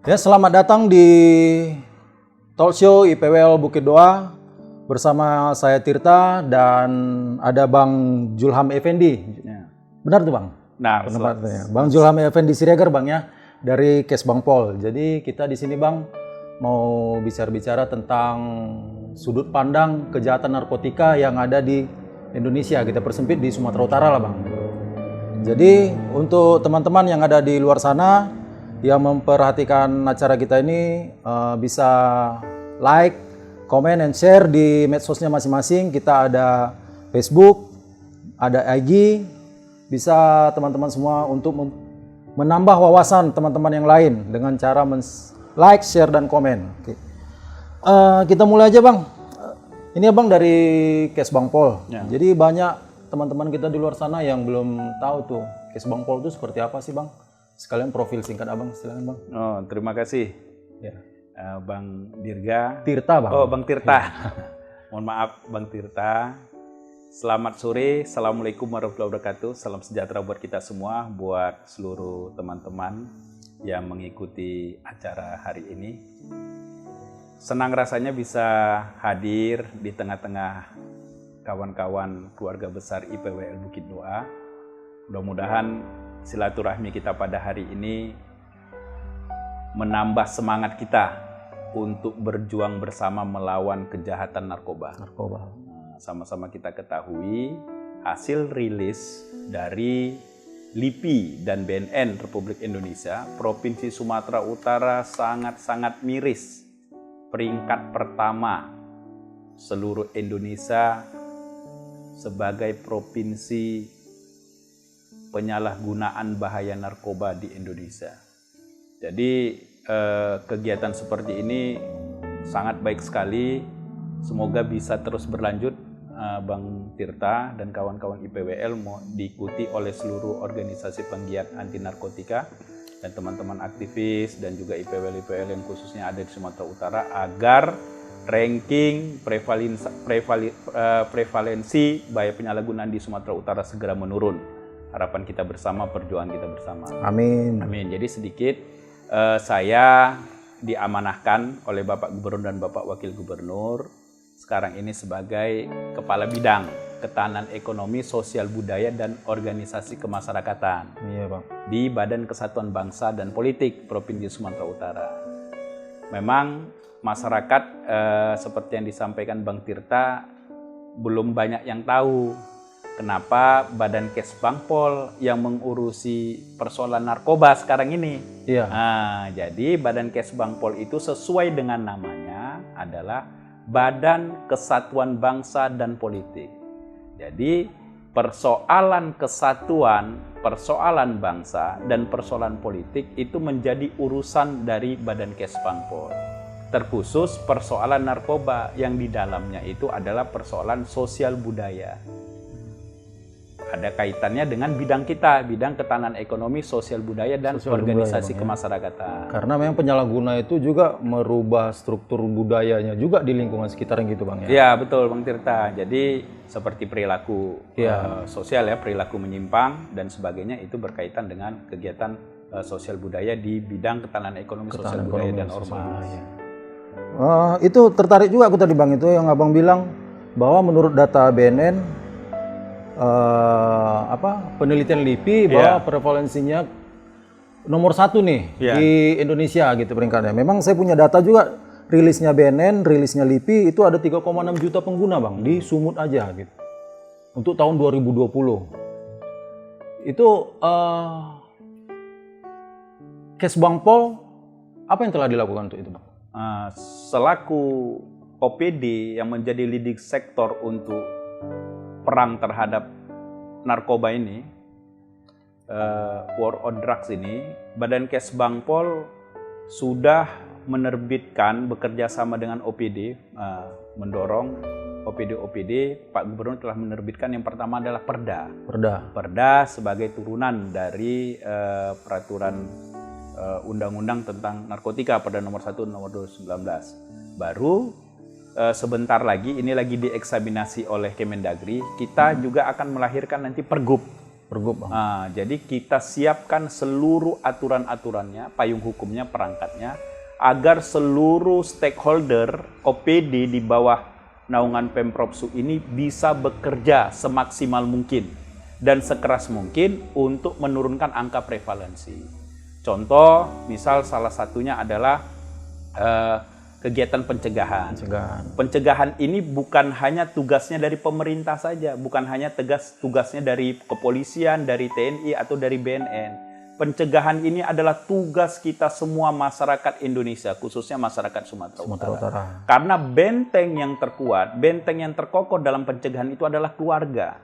Ya, selamat datang di Talk Show IPWL Bukit Doa bersama saya Tirta dan ada Bang Julham Effendi. Ya. Benar tuh Bang? Nah, Penempatnya. Bang Julham Effendi Siregar Bang ya, dari Kes Bang Pol. Jadi kita di sini Bang mau bicara-bicara tentang sudut pandang kejahatan narkotika yang ada di Indonesia. Kita persempit di Sumatera Utara lah Bang. Jadi untuk teman-teman yang ada di luar sana yang memperhatikan acara kita ini bisa like, comment, and share di medsosnya masing-masing. Kita ada Facebook, ada IG, bisa teman-teman semua untuk menambah wawasan teman-teman yang lain dengan cara like, share, dan komen. Oke. Kita mulai aja Bang. Ini Abang dari Kes Bang Pol. Ya. Jadi banyak teman-teman kita di luar sana yang belum tahu tuh Kes Bang Pol itu seperti apa sih Bang? Sekalian profil singkat Abang, silakan Bang. Oh, terima kasih. Ya. Bang Dirga. Tirta Bang. Oh, Bang Tirta. Mohon maaf Bang Tirta. Selamat sore. Assalamualaikum warahmatullahi wabarakatuh. Salam sejahtera buat kita semua, buat seluruh teman-teman yang mengikuti acara hari ini. Senang rasanya bisa hadir di tengah-tengah kawan-kawan keluarga besar IPWL Bukit Doa. Mudah-mudahan silaturahmi kita pada hari ini menambah semangat kita untuk berjuang bersama melawan kejahatan narkoba. Sama-sama kita ketahui hasil rilis dari LIPI dan BNN Republik Indonesia, Provinsi Sumatera Utara sangat-sangat miris. Peringkat pertama seluruh Indonesia sebagai provinsi penyalahgunaan bahaya narkoba di Indonesia. Jadi kegiatan seperti ini sangat baik sekali. Semoga bisa terus berlanjut Bang Tirta dan kawan-kawan IPWL mau diikuti oleh seluruh organisasi penggiat anti narkotika dan teman-teman aktivis dan juga IPWL yang khususnya ada di Sumatera Utara agar ranking prevalensi bahaya penyalahgunaan di Sumatera Utara segera menurun. Harapan kita bersama, perjuangan kita bersama. Amin. Amin. Jadi sedikit saya diamanahkan oleh Bapak Gubernur dan Bapak Wakil Gubernur sekarang ini sebagai Kepala Bidang Ketahanan Ekonomi, Sosial Budaya, dan Organisasi Kemasyarakatan. Iya Bang. Di Badan Kesatuan Bangsa dan Politik Provinsi Sumatera Utara. Memang masyarakat seperti yang disampaikan Bang Tirta belum banyak yang tahu kenapa Badan Kes Bang Pol yang mengurusi persoalan narkoba sekarang ini. Iya. Nah, jadi Badan Kes Bang Pol itu sesuai dengan namanya adalah Badan Kesatuan Bangsa dan Politik. Jadi persoalan kesatuan, persoalan bangsa, dan persoalan politik itu menjadi urusan dari Badan Kes Bang Pol. Terkhusus persoalan narkoba yang di dalamnya itu adalah persoalan sosial budaya. Ada kaitannya dengan bidang kita, bidang ketahanan ekonomi, sosial budaya, dan organisasi kemasyarakatan. Karena memang penyalahguna itu juga merubah struktur budayanya juga di lingkungan sekitar gitu Bang ya. Iya betul Bang Tirta. Jadi seperti perilaku sosial ya, perilaku menyimpang dan sebagainya itu berkaitan dengan kegiatan sosial budaya di bidang ketahanan ekonomi, sosial budaya, dan ormas. Itu tertarik juga aku tadi Bang itu yang Abang bilang bahwa menurut data BNN penelitian LIPI bahwa prevalensinya nomor 1 nih di Indonesia gitu peringkatnya. Memang saya punya data juga, rilisnya BNN, rilisnya LIPI itu ada 3,6 juta pengguna Bang di Sumut aja gitu. Untuk tahun 2020. Itu Kes Bang Pol apa yang telah dilakukan untuk itu Bang? Selaku OPD yang menjadi leading sektor untuk perang terhadap narkoba ini, war on drugs ini, Badan Kes Bang Pol sudah menerbitkan bekerja sama dengan OPD, mendorong OPD Pak Gubernur telah menerbitkan yang pertama adalah Perda sebagai turunan dari peraturan undang-undang tentang narkotika pada nomor 1 nomor 2019. Baru sebentar lagi, ini lagi dieksaminasi oleh Kemendagri, kita juga akan melahirkan nanti Pergub Pergub, Bang. Nah, jadi kita siapkan seluruh aturan-aturannya, payung hukumnya, perangkatnya, agar seluruh stakeholder OPD di bawah naungan Pemprov Su ini bisa bekerja semaksimal mungkin dan sekeras mungkin untuk menurunkan angka prevalensi. Contoh, misal salah satunya adalah kegiatan pencegahan. Pencegahan ini bukan hanya tugasnya dari pemerintah saja, bukan hanya tugasnya dari kepolisian, dari TNI atau dari BNN. Pencegahan ini adalah tugas kita semua masyarakat Indonesia, khususnya masyarakat Sumatera Utara. Karena benteng yang terkuat, benteng yang terkokoh dalam pencegahan itu adalah keluarga.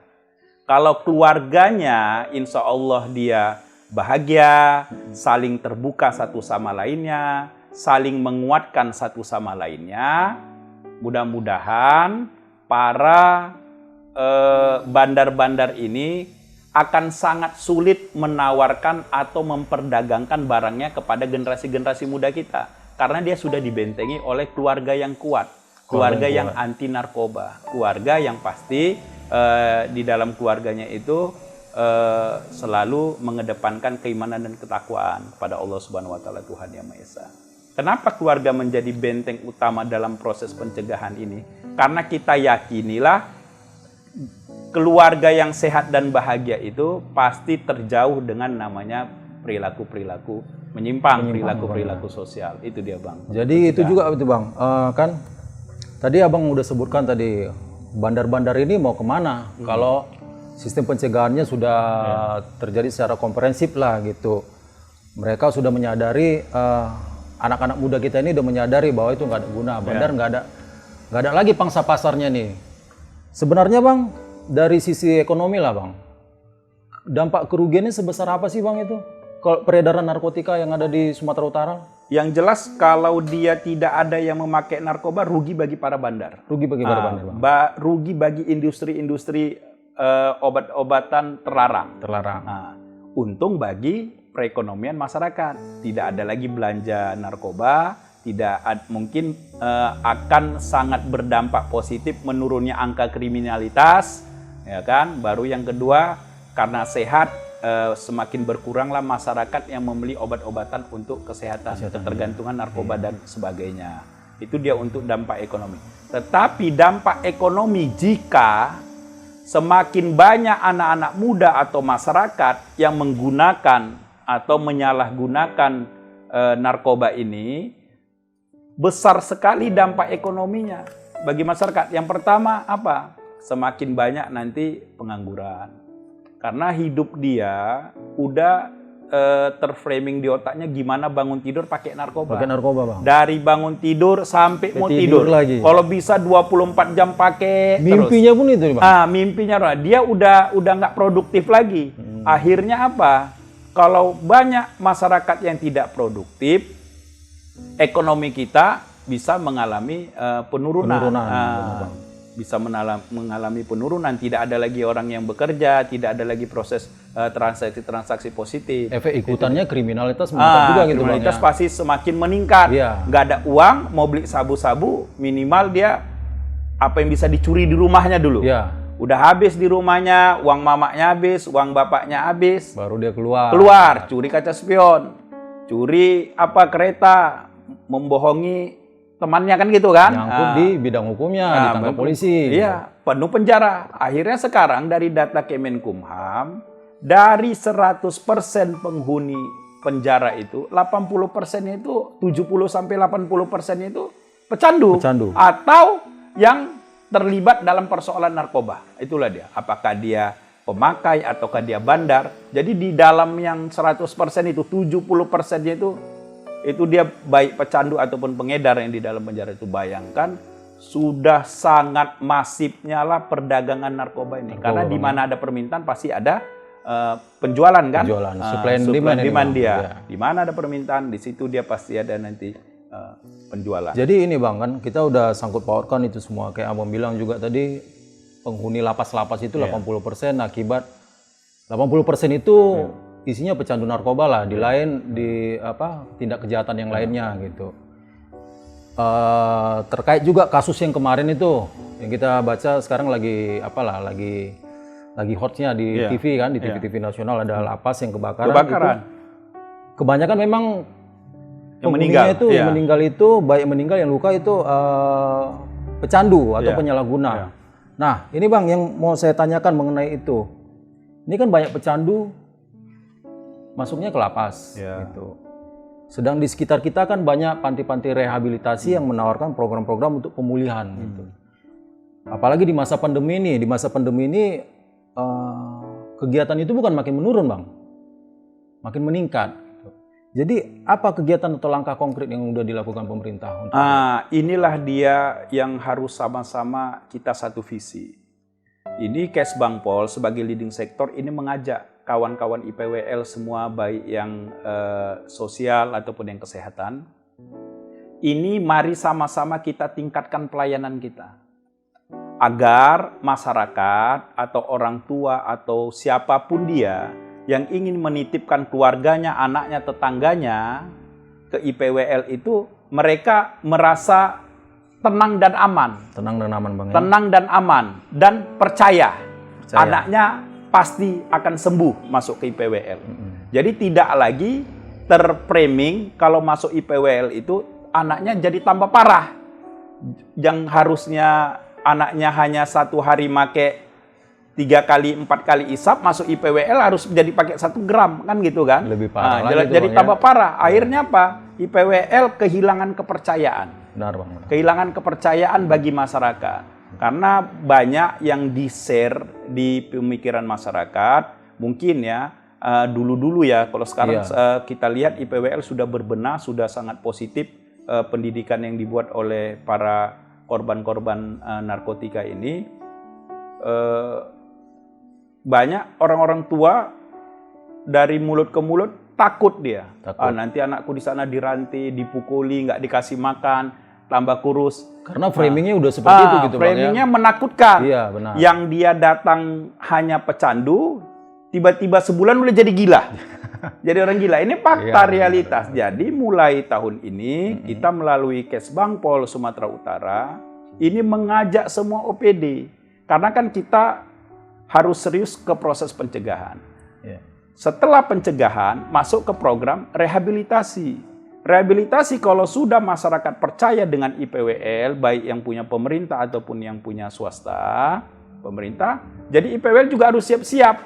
Kalau keluarganya, insya Allah dia bahagia, saling terbuka satu sama lainnya, saling menguatkan satu sama lainnya, mudah-mudahan para bandar-bandar ini akan sangat sulit menawarkan atau memperdagangkan barangnya kepada generasi-generasi muda kita. Karena dia sudah dibentengi oleh keluarga yang kuat, keluarga yang anti narkoba, keluarga yang pasti di dalam keluarganya itu selalu mengedepankan keimanan dan ketakwaan pada Allah Subhanahu wa taala, Tuhan Yang Maha Esa. Kenapa keluarga menjadi benteng utama dalam proses pencegahan ini? Karena kita yakinilah keluarga yang sehat dan bahagia itu pasti terjauh dengan namanya perilaku-perilaku menyimpang, perilaku-perilaku sosial. Itu dia, Bang. Jadi itu juga itu, Bang. Kan tadi Abang udah sebutkan tadi bandar-bandar ini mau kemana kalau sistem pencegahannya sudah terjadi secara komprehensif lah gitu. Mereka sudah menyadari, anak-anak muda kita ini udah menyadari bahwa itu nggak ada guna. Bandar nggak ada lagi pangsa pasarnya nih. Sebenarnya, Bang, dari sisi ekonomi lah, Bang, dampak kerugiannya sebesar apa sih, Bang, itu kalau peredaran narkotika yang ada di Sumatera Utara? Yang jelas kalau dia tidak ada yang memakai narkoba, rugi bagi para bandar. Rugi bagi para bandar, Bang. Rugi bagi industri-industri obat-obatan terlarang. Nah, untung bagi perekonomian masyarakat. Tidak ada lagi belanja narkoba, mungkin akan sangat berdampak positif menurunnya angka kriminalitas, ya kan? Baru yang kedua, karena sehat, semakin berkuranglah masyarakat yang membeli obat-obatan untuk kesehatan, ketergantungan narkoba dan sebagainya. Itu dia untuk dampak ekonomi. Tetapi dampak ekonomi jika semakin banyak anak-anak muda atau masyarakat yang menggunakan atau menyalahgunakan narkoba ini, besar sekali dampak ekonominya bagi masyarakat. Yang pertama apa? Semakin banyak nanti pengangguran. Karena hidup dia udah terframing di otaknya gimana bangun tidur pakai narkoba. Pakai narkoba, Bang. Dari bangun tidur sampai mau tidur lagi. Kalau bisa 24 jam pakai. Mimpinya terus. Pun itu, Bang. Mimpinya dia udah nggak produktif lagi. Akhirnya apa? Kalau banyak masyarakat yang tidak produktif, ekonomi kita bisa mengalami penurunan. Bisa mengalami penurunan, tidak ada lagi orang yang bekerja, tidak ada lagi proses transaksi-transaksi positif. Efek ikutannya kriminalitas meningkat juga gitu, kriminalitas Bang, pasti semakin meningkat. Nggak ada uang, mau beli sabu-sabu, minimal dia apa yang bisa dicuri di rumahnya dulu. Udah habis di rumahnya, uang mamanya habis, uang bapaknya habis. Baru dia keluar, curi kaca spion, curi kereta, membohongi temannya kan gitu kan. Nyangkut di bidang hukumnya, ditangkap polisi. Iya, penuh penjara. Akhirnya sekarang dari data Kemenkumham, dari 100% penghuni penjara itu, 80% itu, 70-80% itu pecandu. Atau yang terlibat dalam persoalan narkoba. Itulah dia. Apakah dia pemakai ataukah dia bandar. Jadi di dalam yang 100% itu, 70%-nya itu dia baik pecandu ataupun pengedar yang di dalam penjara itu. Bayangkan sudah sangat masifnya lah perdagangan narkoba ini. Karena di mana ada permintaan pasti ada penjualan kan? Supply and demand dia. Di mana ada permintaan, di situ dia pasti ada nanti penjualan. Jadi ini, Bang, kan kita udah sangkut pautkan itu semua. Kayak Abang bilang juga tadi, penghuni lapas-lapas itu 80% akibat 80% itu isinya pecandu narkoba lah, di tindak kejahatan yang lainnya gitu. Terkait juga kasus yang kemarin itu yang kita baca sekarang lagi lagi hotnya di Iya. TV kan, di Iya. TV nasional ada lapas yang kebakaran. Kebakaran. Itu kebanyakan memang Yang penghuninya meninggal, itu iya. yang meninggal itu baik yang meninggal yang luka itu pecandu atau Iya. penyalahguna. Iya. Nah, ini Bang yang mau saya tanyakan mengenai itu. Ini kan banyak pecandu masuknya ke lapas Iya. gitu. Sedang di sekitar kita kan banyak panti-panti rehabilitasi yang menawarkan program-program untuk pemulihan gitu. Apalagi di masa pandemi ini, kegiatan itu bukan makin menurun, Bang. Makin meningkat. Jadi apa kegiatan atau langkah konkret yang sudah dilakukan pemerintah? Inilah dia yang harus sama-sama kita satu visi. Ini Kesbangpol sebagai leading sektor ini mengajak kawan-kawan IPWL semua baik yang sosial ataupun yang kesehatan. Ini mari sama-sama kita tingkatkan pelayanan kita. Agar masyarakat atau orang tua atau siapapun dia yang ingin menitipkan keluarganya, anaknya, tetangganya ke IPWL itu mereka merasa tenang dan aman. Tenang dan aman, Bang. Tenang dan aman dan percaya. Anaknya pasti akan sembuh masuk ke IPWL. Jadi tidak lagi terframing kalau masuk IPWL itu anaknya jadi tambah parah. Yang harusnya anaknya hanya 1 hari make 3 kali 4 kali isap, masuk IPWL harus jadi pakai 1 gram kan gitu kan? Lebih parah lagi itu, jadi Bang, tambah parah. Akhirnya apa? IPWL kehilangan kepercayaan. Benar, Bang. Kehilangan kepercayaan bagi masyarakat. Karena banyak yang di-share di pemikiran masyarakat. Mungkin ya, dulu-dulu ya, kalau sekarang kita lihat IPWL sudah berbenah, sudah sangat positif pendidikan yang dibuat oleh para korban-korban narkotika ini. Banyak orang-orang tua dari mulut ke mulut takut dia. Nanti anakku di sana dirantai, dipukuli, nggak dikasih makan, tambah kurus. Karena framingnya udah seperti itu gitu, Bang. Framingnya menakutkan. Iya, benar. Yang dia datang hanya pecandu, tiba-tiba sebulan udah jadi gila. Jadi orang gila. Ini fakta realitas. Jadi mulai tahun ini kita melalui Kesbangpol Sumatera Utara ini mengajak semua OPD. Karena kan kita harus serius ke proses pencegahan. Setelah pencegahan, masuk ke program rehabilitasi. Rehabilitasi kalau sudah masyarakat percaya dengan IPWL, baik yang punya pemerintah ataupun yang punya swasta, pemerintah, jadi IPWL juga harus siap-siap.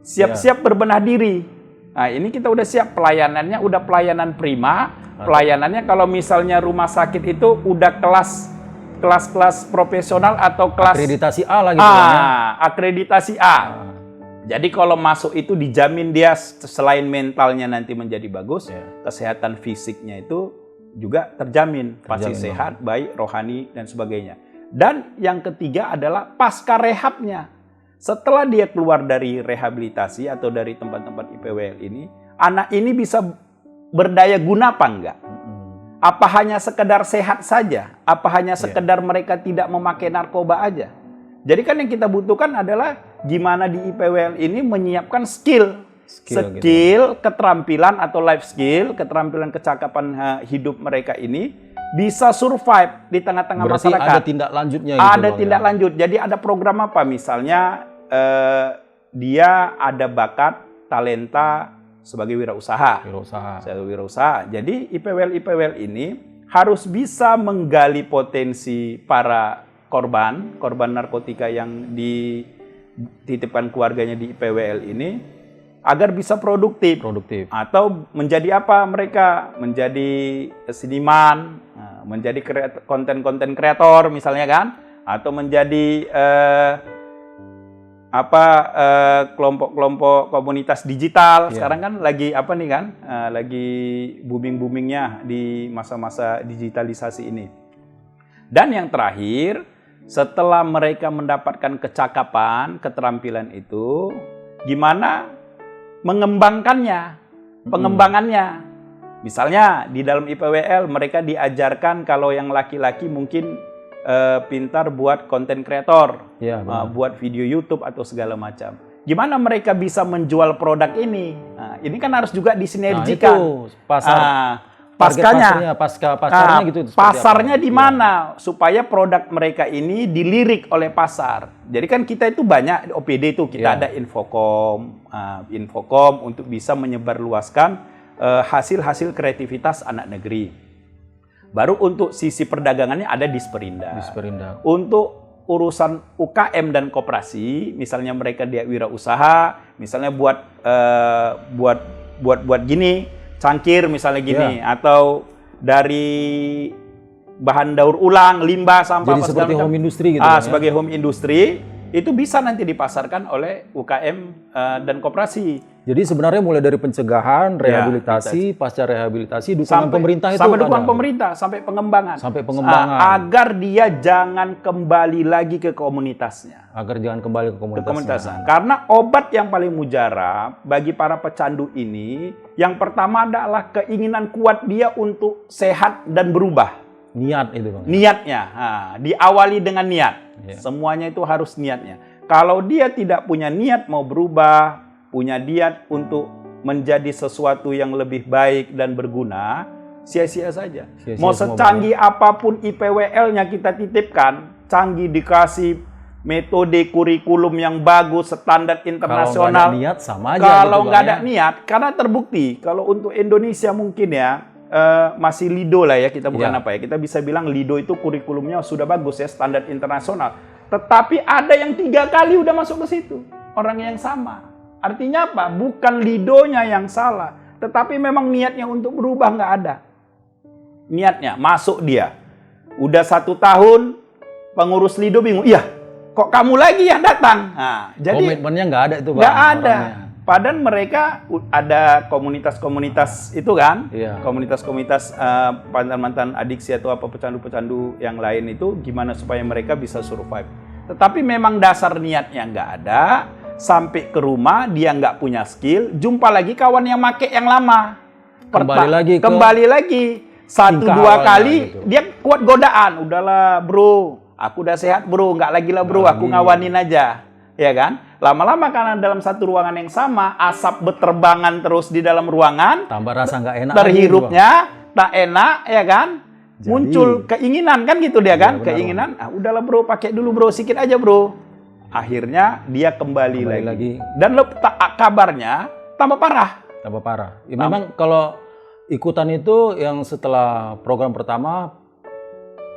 Siap-siap berbenah diri. Nah, ini kita udah siap pelayanannya, udah pelayanan prima. Pelayanannya kalau misalnya rumah sakit itu udah kelas profesional atau kelas akreditasi A lah gitu, Bang, ya. Akreditasi A. Jadi kalau masuk itu dijamin dia selain mentalnya nanti menjadi bagus, kesehatan fisiknya itu juga terjamin. Pasti sehat, baik, rohani dan sebagainya. Dan yang ketiga adalah pasca rehabnya. Setelah dia keluar dari rehabilitasi atau dari tempat-tempat IPWL ini, anak ini bisa berdaya guna apa enggak? Apa hanya sekedar sehat saja? Apa hanya sekedar mereka tidak memakai narkoba aja? Jadi kan yang kita butuhkan adalah gimana di IPWL ini menyiapkan skill keterampilan atau life skill, keterampilan kecakapan hidup mereka ini bisa survive di tengah-tengah masyarakat. Berarti ada tindak lanjutnya gitu, Ada Bang, tindak lanjut. Jadi ada program apa? Misalnya dia ada bakat, talenta sebagai wirausaha. Jadi IPWL ini harus bisa menggali potensi para korban narkotika yang dititipkan keluarganya di IPWL ini agar bisa produktif. Atau menjadi apa mereka? Menjadi seniman, menjadi konten kreator misalnya kan? Atau menjadi kelompok-kelompok komunitas digital. Sekarang kan lagi apa nih kan? Lagi booming-boomingnya di masa-masa digitalisasi ini. Dan yang terakhir, setelah mereka mendapatkan kecakapan, keterampilan itu, gimana mengembangkannya, pengembangannya. Misalnya di dalam IPWL mereka diajarkan kalau yang laki-laki mungkin pintar buat konten kreator, buat video YouTube atau segala macam. Gimana mereka bisa menjual produk ini? Nah, ini kan harus juga disinergikan. Nah, itu Paskanya. pasarnya gitu. seperti Pasarnya apa? di mana supaya produk mereka ini dilirik oleh pasar. Jadi kan kita itu banyak OPD itu kita ada Infocom untuk bisa menyebarluaskan hasil-hasil kreativitas anak negeri. Baru untuk sisi perdagangannya ada Disperindak. Untuk urusan UKM dan koperasi, misalnya mereka dia wirausaha, misalnya buat gini, cangkir misalnya gini, atau dari bahan daur ulang, limbah, sampah. Jadi seperti home industry gitu. Sebagai home industry, itu bisa nanti dipasarkan oleh UKM dan koperasi. Jadi sebenarnya mulai dari pencegahan, rehabilitasi, pasca rehabilitasi, dukungan pemerintah itu sampai dukungan pemerintah, sampai pengembangan. Agar dia jangan kembali lagi ke komunitasnya. Karena obat yang paling mujarab bagi para pecandu ini, yang pertama adalah keinginan kuat dia untuk sehat dan berubah. Niat itu, Bang. Niatnya, diawali dengan niat. Semuanya itu harus niatnya. Kalau dia tidak punya niat mau berubah, punya niat untuk menjadi sesuatu yang lebih baik dan berguna, sia-sia saja. Mau secanggih apapun IPWL-nya kita titipkan, canggih dikasih metode kurikulum yang bagus, standar internasional. Kalau nggak ada niat sama aja. Kalau nggak ada niat, karena terbukti kalau untuk Indonesia mungkin ya masih Lido lah ya, kita bukan kita bisa bilang Lido itu kurikulumnya sudah bagus ya, standar internasional. Tetapi ada yang 3 kali udah masuk ke situ, orang yang sama. Artinya apa? Bukan Lidonya yang salah, tetapi memang niatnya untuk berubah nggak ada. Niatnya masuk dia, udah 1 tahun pengurus Lido bingung, iya kok kamu lagi yang datang? Nah, jadi komitmennya nggak ada itu, Bang. Nggak ada. Padahal mereka ada komunitas-komunitas itu kan, komunitas-komunitas mantan-mantan adiksi atau apa pecandu-pecandu yang lain itu, gimana supaya mereka bisa survive. Tetapi memang dasar niatnya nggak ada. Sampai ke rumah dia nggak punya skill, jumpa lagi kawan yang make yang lama. Kembali lagi 1-2 kali gitu. Dia kuat godaan. Udahlah bro, aku udah sehat bro, nggak lagi lah bro, aku ngawanin aja, ya kan? Lama-lama karena dalam satu ruangan yang sama, asap berterbangan terus di dalam ruangan, tambah rasa nggak enak, terhirupnya tak enak, ya kan? Jadi, muncul keinginan kan gitu dia kan, keinginan. Udahlah bro, pakai dulu bro, sikit aja bro. Akhirnya dia kembali lagi. Dan kabarnya tambah parah. Ya, memang kalau ikutan itu yang setelah program pertama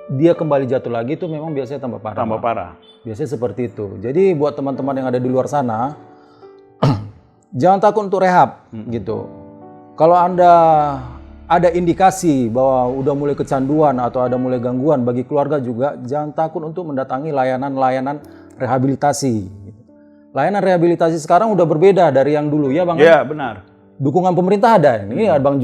dia kembali jatuh lagi itu memang biasanya tambah parah. Biasanya seperti itu. Jadi buat teman-teman yang ada di luar sana jangan takut untuk rehab gitu. Kalau Anda ada indikasi bahwa udah mulai kecanduan atau ada mulai gangguan, bagi keluarga juga jangan takut untuk mendatangi layanan rehabilitasi. Layanan rehabilitasi sekarang udah berbeda dari yang dulu ya, Bang. Iya, benar. Dukungan pemerintah ada. Ini ada Bang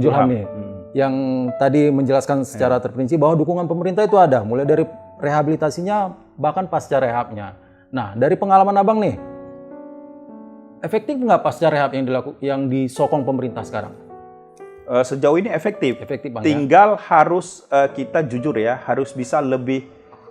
Julham nih yang tadi menjelaskan secara terperinci bahwa dukungan pemerintah itu ada, mulai dari rehabilitasinya bahkan pasca rehabnya. Nah, dari pengalaman Abang nih, efektif nggak pasca rehab yang disokong pemerintah sekarang? Sejauh ini efektif. Bang, tinggal harus kita jujur ya, harus bisa lebih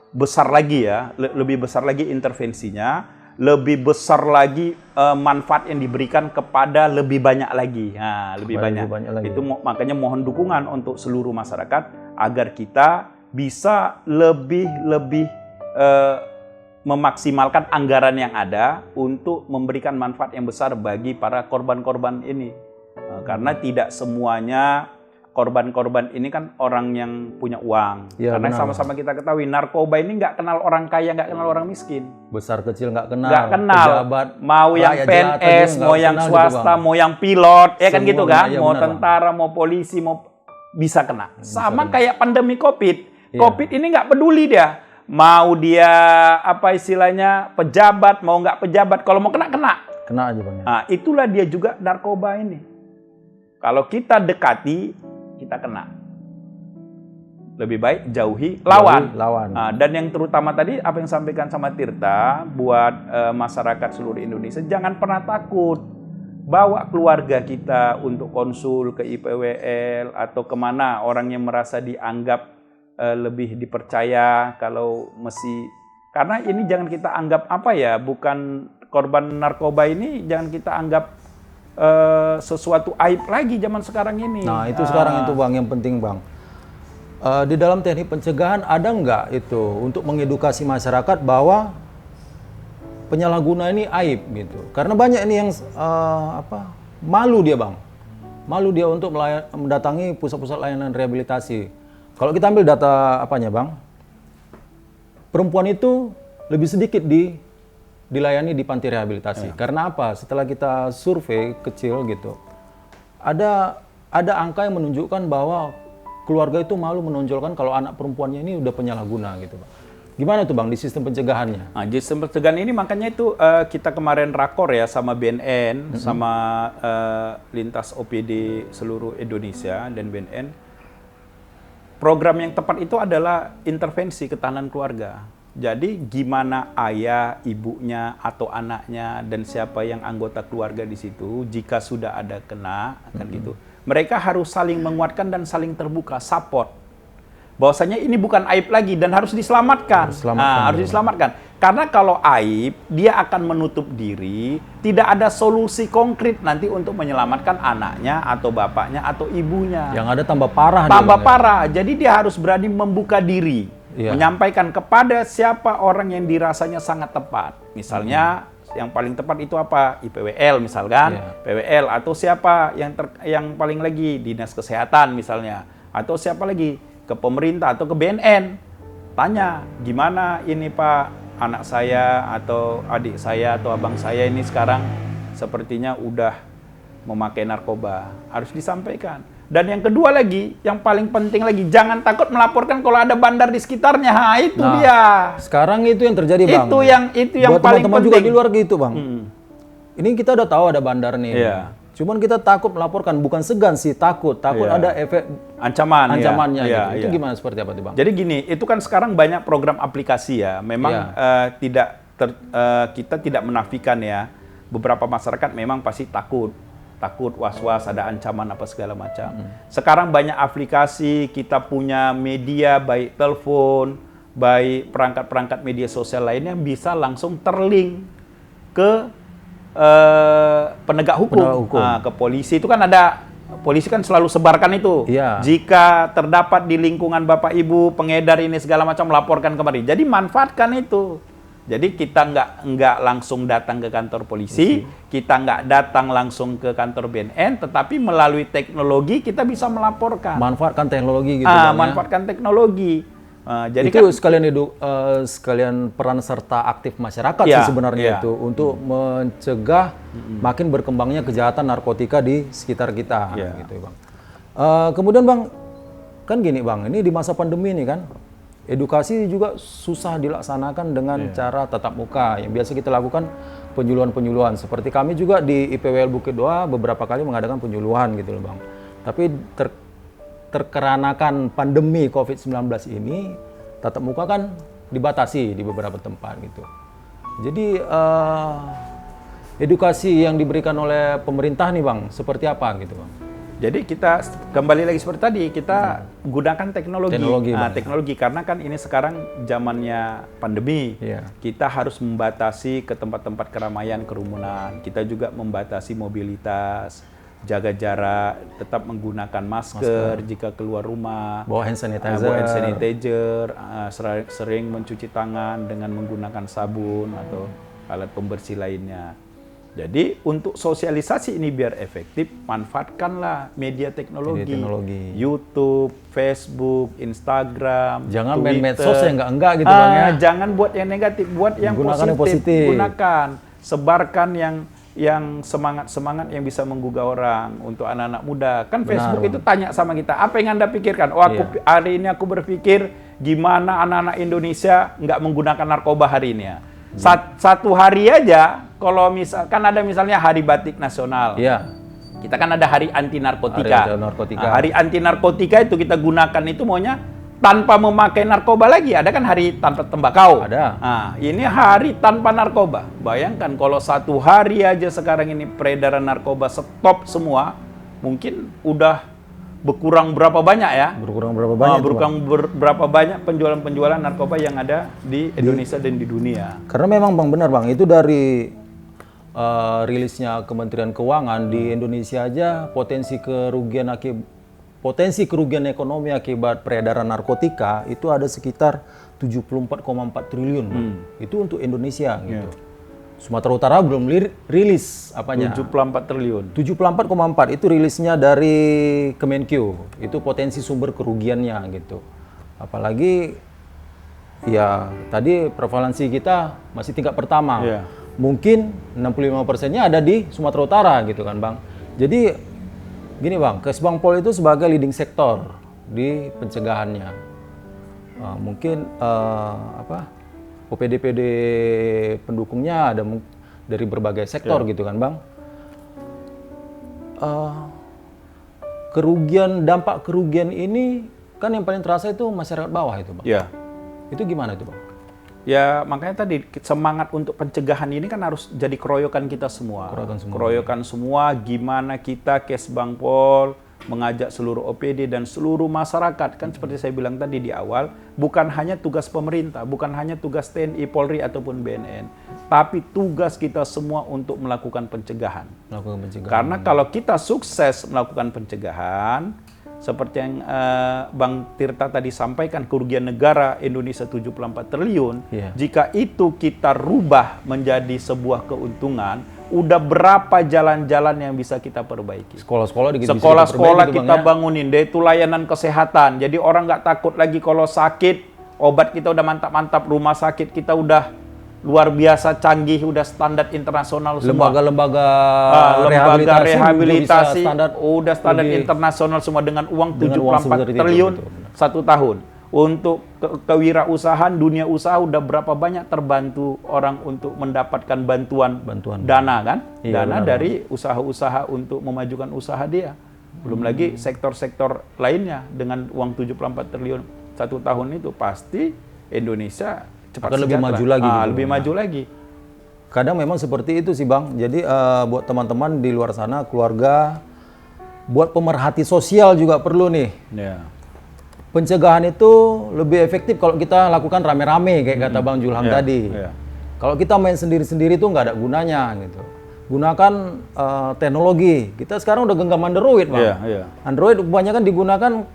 besar lagi ya, lebih besar lagi intervensinya, lebih besar lagi manfaat yang diberikan kepada lebih banyak lagi. Nah, lebih banyak lagi. Itu makanya mohon dukungan untuk seluruh masyarakat agar kita bisa lebih memaksimalkan anggaran yang ada untuk memberikan manfaat yang besar bagi para korban-korban ini. Karena tidak semuanya korban-korban ini kan orang yang punya uang. Ya, karena sama-sama kita ketahui narkoba ini nggak kenal orang kaya, nggak kenal orang miskin. Besar kecil nggak kenal. Pejabat, mau yang PNS, mau yang swasta, mau yang pilot, ya kan gitu kan. Mau tentara, mau polisi, mau bisa kena. Sama kayak pandemi COVID. COVID ini nggak peduli dia. Mau dia apa istilahnya pejabat, mau nggak pejabat, kalau mau kena aja, Bang. Nah, itulah dia juga narkoba ini. Kalau kita dekati, kita kena. Lebih baik jauhi, lawan. Nah, dan yang terutama tadi apa yang sampaikan sama Tirta buat masyarakat seluruh Indonesia, jangan pernah takut. Bawa keluarga kita untuk konsul ke IPWL atau kemana orang yang merasa dianggap lebih dipercaya kalau karena ini jangan kita anggap bukan korban narkoba ini jangan kita anggap sesuatu aib lagi zaman sekarang ini. Nah, itu sekarang itu Bang yang penting Bang. Di dalam teknik pencegahan ada nggak itu untuk mengedukasi masyarakat bahwa penyalahguna ini aib gitu. Karena banyak ini yang malu dia Bang. Malu dia untuk mendatangi pusat-pusat layanan rehabilitasi. Kalau kita ambil data apanya Bang? Perempuan itu lebih sedikit dilayani di panti rehabilitasi. Karena apa? Setelah kita survei kecil gitu, ada angka yang menunjukkan bahwa keluarga itu malu menonjolkan kalau anak perempuannya ini udah penyalahguna gitu, Bang. Gimana tuh Bang di sistem pencegahannya? Nah, di sistem pencegahan ini makanya itu kita kemarin rakor ya sama BNN, sama lintas OPD seluruh Indonesia dan BNN. Program yang tepat itu adalah intervensi ketahanan keluarga. Jadi gimana ayah, ibunya, atau anaknya, dan siapa yang anggota keluarga di situ, jika sudah ada kena, kan gitu. Mereka harus saling menguatkan dan saling terbuka, support. Bahwasanya ini bukan aib lagi dan harus diselamatkan. Harus diselamatkan. Karena kalau aib, dia akan menutup diri, tidak ada solusi konkret nanti untuk menyelamatkan anaknya, atau bapaknya, atau ibunya. Yang ada tambah parah. Tambah parah. Jadi dia harus berani membuka diri. Iya. Menyampaikan kepada siapa orang yang dirasanya sangat tepat. Misalnya yang paling tepat itu apa? IPWL misalkan, PWL, atau siapa yang paling lagi Dinas Kesehatan misalnya, atau siapa lagi ke pemerintah atau ke BNN. Tanya, gimana ini Pak, anak saya atau adik saya atau abang saya ini sekarang sepertinya udah memakai narkoba. Harus disampaikan. Dan yang kedua lagi, yang paling penting lagi, jangan takut melaporkan kalau ada bandar di sekitarnya. Itu dia. Sekarang itu yang terjadi Bang. Itu yang buat paling teman-teman penting. juga di luar gitu Bang. Ini kita udah tahu ada bandar nih. Iya. Cuman kita takut melaporkan, bukan segan sih, takut ada efek ancamannya gitu. Itu gimana seperti apa tuh Bang? Jadi gini, itu kan sekarang banyak program aplikasi ya. Memang kita tidak menafikan ya. Beberapa masyarakat memang pasti takut, was-was, ada ancaman apa segala macam. Sekarang banyak aplikasi, kita punya media, baik telepon, baik perangkat-perangkat media sosial lainnya bisa langsung terlink ke penegak hukum. Nah, ke polisi. Itu kan ada, polisi kan selalu sebarkan itu. Iya. Jika terdapat di lingkungan Bapak Ibu pengedar ini segala macam, laporkan kemari. Jadi manfaatkan itu. Jadi kita nggak langsung datang ke kantor polisi, kita nggak datang langsung ke kantor BNN, tetapi melalui teknologi kita bisa melaporkan. Manfaatkan teknologi gitu Bang. Manfaatkan teknologi. Jadi itu kan sekalian peran serta aktif masyarakat sih sebenarnya itu untuk mencegah makin berkembangnya kejahatan narkotika di sekitar kita gitu Bang. Kemudian Bang, kan gini Bang, ini di masa pandemi ini kan, edukasi juga susah dilaksanakan dengan cara tatap muka. Yang biasa kita lakukan penyuluhan-penyuluhan. Seperti kami juga di IPWL Bukit Doa beberapa kali mengadakan penyuluhan gitu loh Bang. Tapi terkeranakan pandemi COVID-19 ini, tatap muka kan dibatasi di beberapa tempat gitu. Jadi edukasi yang diberikan oleh pemerintah nih Bang, seperti apa gitu Bang? Jadi kita kembali lagi seperti tadi, kita gunakan teknologi karena kan ini sekarang zamannya pandemi. Kita harus membatasi ke tempat-tempat keramaian, kerumunan. Kita juga membatasi mobilitas, jaga jarak, tetap menggunakan masker jika keluar rumah, bawa hand sanitizer, sering mencuci tangan dengan menggunakan sabun atau alat pembersih lainnya. Jadi untuk sosialisasi ini biar efektif, manfaatkanlah media teknologi. YouTube, Facebook, Instagram, jangan Twitter. main medsos yang enggak gitu Bang ya. Jangan buat yang negatif, buat yang positif. Gunakan, sebarkan yang semangat yang bisa menggugah orang untuk anak-anak muda. Kan Facebook itu tanya sama kita, apa yang Anda pikirkan? Oh, hari ini aku berpikir gimana anak-anak Indonesia nggak menggunakan narkoba hari ini ya. Satu hari aja, kalau misalkan ada misalnya Hari Batik Nasional, kita kan ada Hari Anti Narkotika. Hari Anti Narkotika itu kita gunakan itu maunya tanpa memakai narkoba lagi. Ada kan Hari Tanpa Tembakau. Ada. Nah, ini Hari Tanpa Narkoba. Bayangkan kalau satu hari aja sekarang ini peredaran narkoba stop semua, mungkin udah berkurang berapa banyak ya? Berkurang berapa banyak penjualan narkoba yang ada di Indonesia dan di dunia. Karena memang Bang benar Bang, itu dari rilisnya Kementerian Keuangan di Indonesia aja potensi kerugian ekonomi akibat peredaran narkotika itu ada sekitar 74,4 triliun. Itu untuk Indonesia gitu. Sumatera Utara belum rilis apanya. 74 triliun. 74,4 itu rilisnya dari Kemenkyu. Itu potensi sumber kerugiannya gitu. Apalagi ya tadi prevalensi kita masih tingkat pertama. Iya. Mungkin 65%-nya ada di Sumatera Utara gitu kan, Bang. Jadi gini, Bang, Kesbangpol itu sebagai leading sektor di pencegahannya. Mungkin OPD-PD pendukungnya ada dari berbagai sektor gitu kan, Bang. Dampak kerugian ini kan yang paling terasa itu masyarakat bawah itu, Bang. Ya. Itu gimana itu, Bang? Ya, makanya tadi semangat untuk pencegahan ini kan harus jadi keroyokan kita semua. Keroyokan semua gimana kita Kesbangpol mengajak seluruh OPD dan seluruh masyarakat. Kan seperti saya bilang tadi di awal, bukan hanya tugas pemerintah, bukan hanya tugas TNI, Polri ataupun BNN, tapi tugas kita semua untuk melakukan pencegahan. Karena kalau kita sukses melakukan pencegahan, seperti yang Bang Tirta tadi sampaikan, kerugian negara Indonesia 74 triliun, jika itu kita rubah menjadi sebuah keuntungan, udah berapa jalan-jalan yang bisa kita perbaiki. Sekolah-sekolah kita bangunin, deh itu layanan kesehatan. Jadi orang nggak takut lagi kalau sakit, obat kita udah mantap-mantap, rumah sakit kita udah luar biasa canggih, udah standar internasional semua. Lembaga rehabilitasi udah standar internasional semua dengan uang 74 triliun satu tahun. Untuk kewirausahaan, dunia usaha udah berapa banyak terbantu orang untuk mendapatkan bantuan dana kan? Dana dari usaha-usaha untuk memajukan usaha dia. Belum lagi sektor-sektor lainnya dengan uang 74 triliun satu tahun itu pasti Indonesia cepat lebih maju lagi. Lebih maju lagi. Kadang memang seperti itu sih, Bang. Jadi buat teman-teman di luar sana, keluarga, buat pemerhati sosial juga perlu nih. Pencegahan itu lebih efektif kalau kita lakukan rame-rame kayak kata Bang Julham tadi. Kalau kita main sendiri-sendiri itu nggak ada gunanya gitu. Gunakan teknologi. Kita sekarang udah genggam Android, Bang. Android kebanyakan digunakan,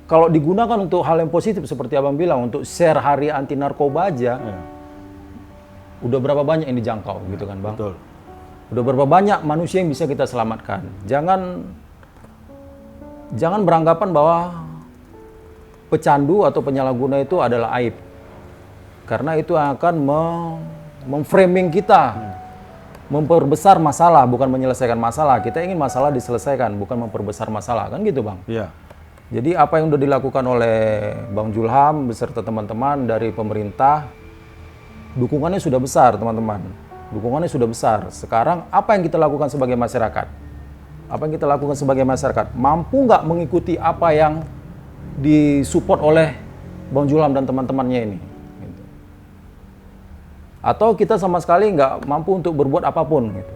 kalau digunakan untuk hal yang positif seperti Abang bilang, untuk share hari anti narkoba aja, udah berapa banyak yang dijangkau gitu kan, Bang? Betul. Udah berapa banyak manusia yang bisa kita selamatkan. Jangan beranggapan bahwa pecandu atau penyalahguna itu adalah aib. Karena itu akan memframing kita, memperbesar masalah, bukan menyelesaikan masalah. Kita ingin masalah diselesaikan, bukan memperbesar masalah, kan gitu, Bang? Iya. Jadi apa yang sudah dilakukan oleh Bang Julham beserta teman-teman dari pemerintah, dukungannya sudah besar, teman-teman. Dukungannya sudah besar. Sekarang apa yang kita lakukan sebagai masyarakat? Apa yang kita lakukan sebagai masyarakat? Mampu nggak mengikuti apa yang disupport oleh Bang Julham dan teman-temannya ini? Gitu. Atau kita sama sekali nggak mampu untuk berbuat apapun? Gitu.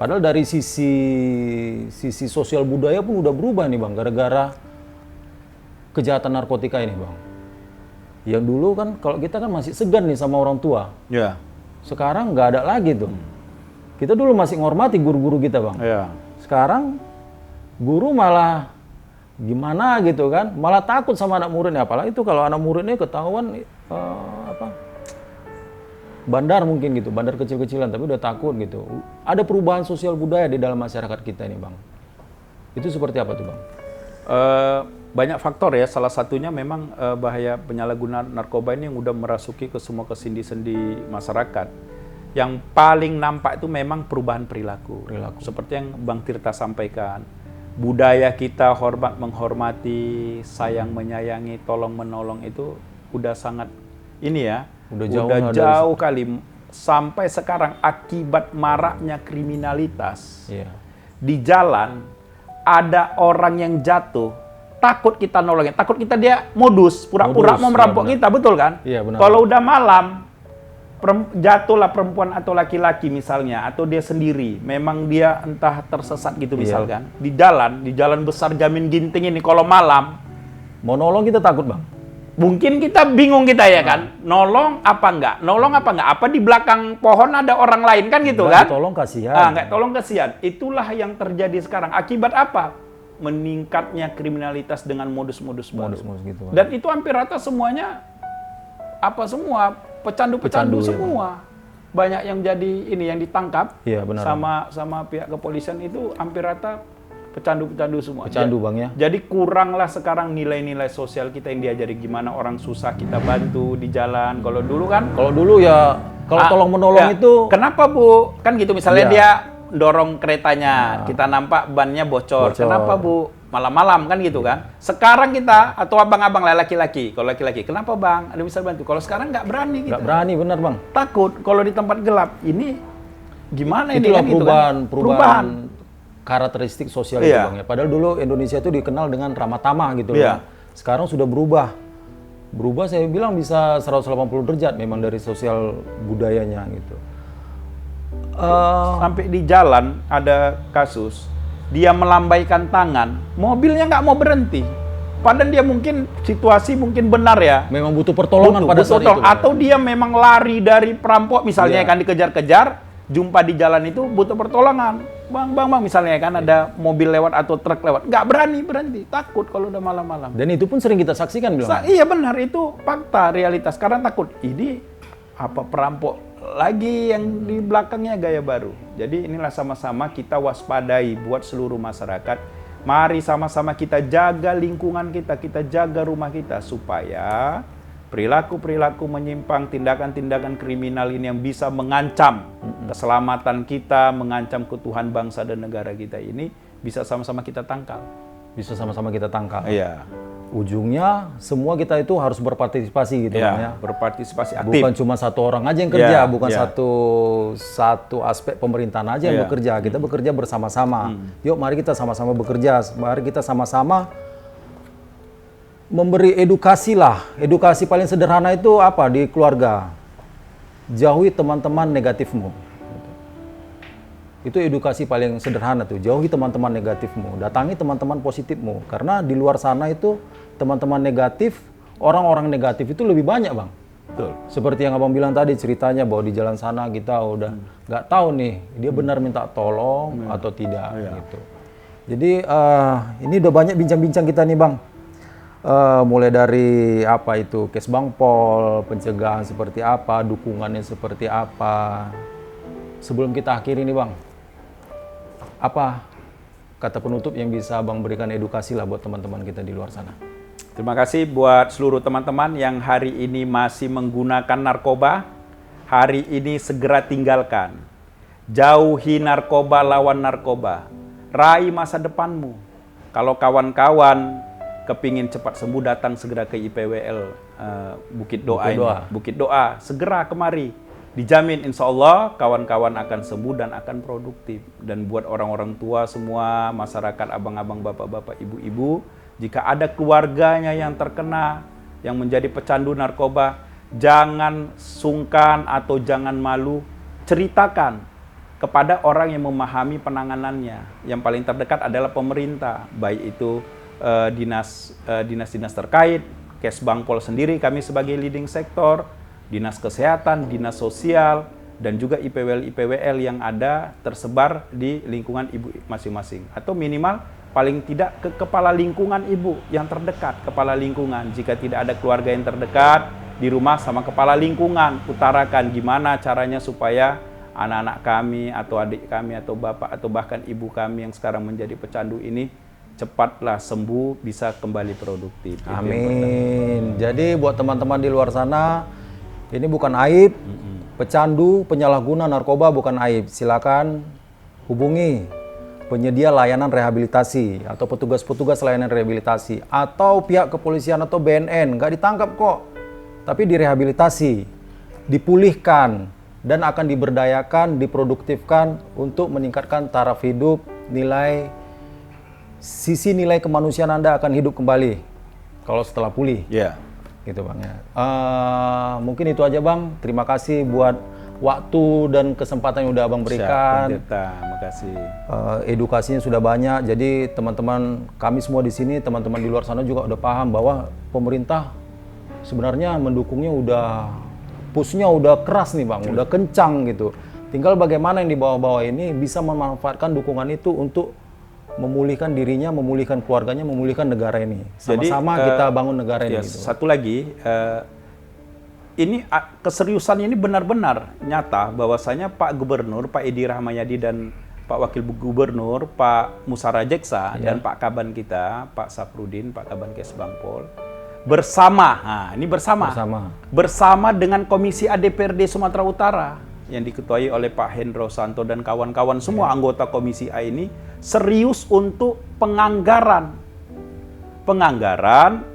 Padahal dari sisi sosial budaya pun udah berubah nih, Bang, gara-gara kejahatan narkotika ini, Bang. Yang dulu kan kalau kita kan masih segan nih sama orang tua. Sekarang nggak ada lagi tuh. Kita dulu masih menghormati guru-guru kita, Bang. Sekarang guru malah gimana gitu kan, malah takut sama anak muridnya. Apalagi itu kalau anak muridnya ketahuan bandar mungkin gitu, bandar kecil-kecilan, tapi udah takut gitu. Ada perubahan sosial budaya di dalam masyarakat kita ini, Bang. Itu seperti apa tuh, Bang? Banyak faktor ya, salah satunya memang bahaya penyalahgunaan narkoba ini yang udah merasuki ke semua kesendi-sendi masyarakat. Yang paling nampak itu memang perubahan perilaku. Seperti yang Bang Tirta sampaikan. Budaya kita hormat menghormati, sayang menyayangi, tolong menolong itu udah sangat ini ya, udah jauh kali. Sampai sekarang akibat maraknya kriminalitas di jalan, ada orang yang jatuh, takut kita nolongin, takut kita dia modus, pura-pura mau merampok kita, betul kan? Kalau udah malam, jatuhlah perempuan atau laki-laki misalnya, atau dia sendiri, memang dia entah tersesat gitu misalkan, di jalan besar Jamin Ginting ini kalau malam, mau nolong kita takut, Bang. Mungkin kita bingung kita ya kan, nolong apa enggak? Nolong apa enggak? Apa di belakang pohon ada orang lain kan gitu kan? Tolong kasihan. Enggak tolong kasihan. Itulah yang terjadi sekarang. Akibat apa? Meningkatnya kriminalitas dengan modus-modus baru. Modus gitu, Bang. Dan itu hampir rata semuanya semua pecandu-pecandu semua. Banyak yang jadi ini yang ditangkap Iya, benar, sama pihak kepolisian itu hampir rata pecandu-pecandu semua. Pecandu, Bang, ya. Jadi kuranglah sekarang nilai-nilai sosial kita yang diajari gimana orang susah kita bantu di jalan. Kalau dulu kan Kalau dulu ya, kalau tolong menolong ya, itu kenapa Bu? Kan gitu misalnya Iya. dia dorong keretanya, kita nampak bannya bocor. Kenapa Bu? Malam-malam kan gitu kan. Sekarang kita atau abang-abang lah laki-laki, kalau laki-laki, kenapa Bang? Ada bisa bantu. Kalau sekarang nggak berani kita. nggak berani, benar Bang. Takut kalau di tempat gelap. Ini gimana ini Itulah kan gitu kan? perubahan karakteristik sosial itu, Iya. Bang, ya. Padahal dulu Indonesia itu dikenal dengan ramah tamah gitu loh. Iya. Bang. Sekarang sudah berubah. Berubah saya bilang bisa 180 derajat memang dari sosial budayanya gitu. Sampai di jalan ada kasus, dia melambaikan tangan, mobilnya nggak mau berhenti. Padahal dia mungkin situasi mungkin benar ya. Memang butuh pertolongan pada saat itu. Bang. Atau dia memang lari dari perampok misalnya kan dikejar-kejar, jumpa di jalan itu butuh pertolongan. Bang, misalnya kan ada mobil lewat atau truk lewat, nggak berani berhenti, takut kalau udah malam-malam. Dan itu pun sering kita saksikan bilang. Iya benar, itu fakta realitas. Karena takut ini apa perampok lagi yang di belakangnya gaya baru. Jadi inilah sama-sama kita waspadai buat seluruh masyarakat. Mari sama-sama kita jaga lingkungan kita jaga rumah kita supaya perilaku-perilaku menyimpang, tindakan-tindakan kriminal ini yang bisa mengancam keselamatan kita, mengancam keutuhan bangsa dan negara kita ini bisa sama-sama kita tangkal. Bisa sama-sama kita tangkal. Iya. Ujungnya semua kita itu harus berpartisipasi gitu Bang, ya. Berpartisipasi aktif. Bukan cuma satu orang aja yang kerja, Iya, bukan iya. satu aspek pemerintahan aja yang Iya. bekerja. Kita bekerja bersama-sama. Yuk mari kita sama-sama bekerja. Mari kita sama-sama memberi edukasi lah. Edukasi paling sederhana itu apa di keluarga? Jauhi teman-teman negatifmu. Itu edukasi paling sederhana tuh. Jauhi teman-teman negatifmu, datangi teman-teman positifmu. Karena di luar sana itu teman-teman negatif, orang-orang negatif itu lebih banyak, Bang. Betul. Seperti yang Abang bilang tadi ceritanya bahwa di jalan sana kita udah nggak tahu nih dia benar minta tolong atau tidak gitu. Jadi ini udah banyak bincang-bincang kita nih, Bang. Mulai dari apa itu Kesbangpol, pencegahan seperti apa, dukungannya seperti apa. Sebelum kita akhiri nih, Bang, apa kata penutup yang bisa Bang berikan edukasi lah buat teman-teman kita di luar sana? Terima kasih buat seluruh teman-teman yang hari ini masih menggunakan narkoba. Hari ini segera tinggalkan. Jauhi narkoba, lawan narkoba. Raih masa depanmu. Kalau kawan-kawan kepingin cepat sembuh, datang segera ke IPWL Bukit Doa ini. Bukit Doa, segera kemari. Dijamin insya Allah kawan-kawan akan sembuh dan akan produktif. Dan buat orang-orang tua semua, masyarakat, abang-abang, bapak-bapak, ibu-ibu, jika ada keluarganya yang terkena, yang menjadi pecandu narkoba, jangan sungkan atau jangan malu, ceritakan kepada orang yang memahami penanganannya. Yang paling terdekat adalah pemerintah, baik itu dinas-dinas terkait, Kesbangpol sendiri, kami sebagai leading sektor, dinas kesehatan, dinas sosial, dan juga IPWL yang ada tersebar di lingkungan ibu masing-masing. Atau minimal paling tidak ke kepala lingkungan ibu yang terdekat, kepala lingkungan. Jika tidak ada keluarga yang terdekat, di rumah sama kepala lingkungan, utarakan gimana caranya supaya anak-anak kami, atau adik kami, atau bapak, atau bahkan ibu kami yang sekarang menjadi pecandu ini, cepatlah sembuh, bisa kembali produktif. Amin. Jadi buat teman-teman di luar sana, ini bukan aib, pecandu, penyalahguna narkoba bukan aib. Silakan hubungi penyedia layanan rehabilitasi atau petugas-petugas layanan rehabilitasi atau pihak kepolisian atau BNN. Nggak ditangkap kok, tapi direhabilitasi, dipulihkan, dan akan diberdayakan, diproduktifkan untuk meningkatkan taraf hidup, sisi nilai kemanusiaan Anda akan hidup kembali kalau setelah pulih. Ya. Gitu Bang ya. Mungkin itu aja Bang. Terima kasih buat waktu dan kesempatan yang udah Abang berikan. Siap, terima kasih. Edukasinya sudah banyak. Jadi teman-teman kami semua di sini, teman-teman di luar sana juga udah paham bahwa pemerintah sebenarnya mendukungnya udah push-nya udah keras nih Bang, udah kencang gitu. Tinggal bagaimana yang di bawah-bawah ini bisa memanfaatkan dukungan itu untuk memulihkan dirinya, memulihkan keluarganya, memulihkan negara ini. Sama-sama kita bangun negara ini. Gitu. Satu lagi, ini keseriusan ini benar-benar nyata bahwasanya Pak Gubernur, Pak Edi Rahmayadi dan Pak Wakil Gubernur, Pak Musa Rajeksa dan Pak Kaban kita, Pak Saprudin, Pak Kaban Kesbangpol bersama, ini bersama dengan Komisi ADPRD Sumatera Utara yang diketuai oleh Pak Hendro Santo dan kawan-kawan semua anggota Komisi A ini serius untuk penganggaran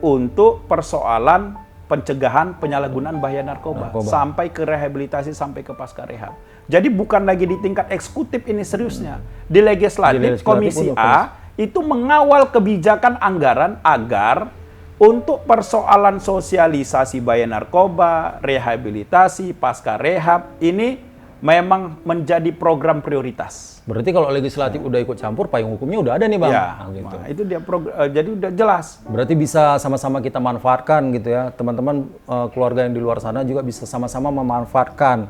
untuk persoalan pencegahan penyalahgunaan bahaya narkoba sampai ke rehabilitasi sampai ke pasca rehab. Jadi bukan lagi di tingkat eksekutif ini seriusnya. Di legislatif Komisi A itu mengawal kebijakan anggaran agar untuk persoalan sosialisasi bahaya narkoba, rehabilitasi, pasca rehab ini memang menjadi program prioritas. Berarti kalau legislatif udah ikut campur, payung hukumnya udah ada nih Bang. Ya, gitu. Itu dia jadi udah jelas. Berarti bisa sama-sama kita manfaatkan gitu ya. Teman-teman keluarga yang di luar sana juga bisa sama-sama memanfaatkan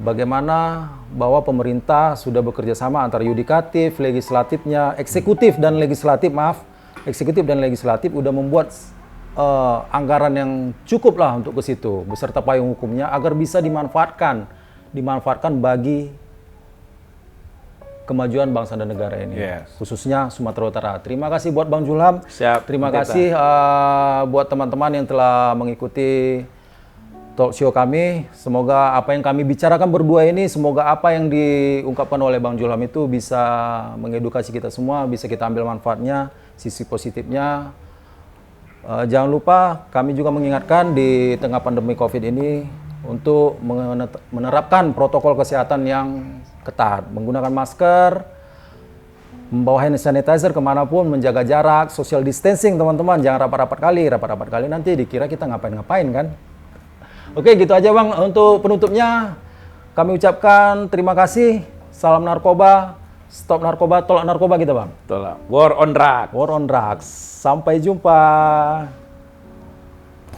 bagaimana bahwa pemerintah sudah bekerja sama antara yudikatif, legislatifnya, eksekutif dan legislatif udah membuat anggaran yang cukup lah untuk ke situ beserta payung hukumnya agar bisa dimanfaatkan bagi kemajuan bangsa dan negara ini, khususnya Sumatera Utara. Terima kasih buat Bang Julham. Terima kasih buat teman-teman yang telah mengikuti talk show kami. Semoga apa yang kami bicarakan berdua ini, semoga apa yang diungkapkan oleh Bang Julham itu bisa mengedukasi kita semua, bisa kita ambil manfaatnya, sisi positifnya. Jangan lupa kami juga mengingatkan di tengah pandemi COVID ini untuk menerapkan protokol kesehatan yang ketat, menggunakan masker, membawa hand sanitizer kemanapun, menjaga jarak, social distancing teman-teman, jangan rapat-rapat kali nanti dikira kita ngapain-ngapain kan. Oke, gitu aja Bang untuk penutupnya. Kami ucapkan terima kasih, salam narkoba, stop narkoba, tolak narkoba kita Bang. Tolak. War on drugs. Sampai jumpa.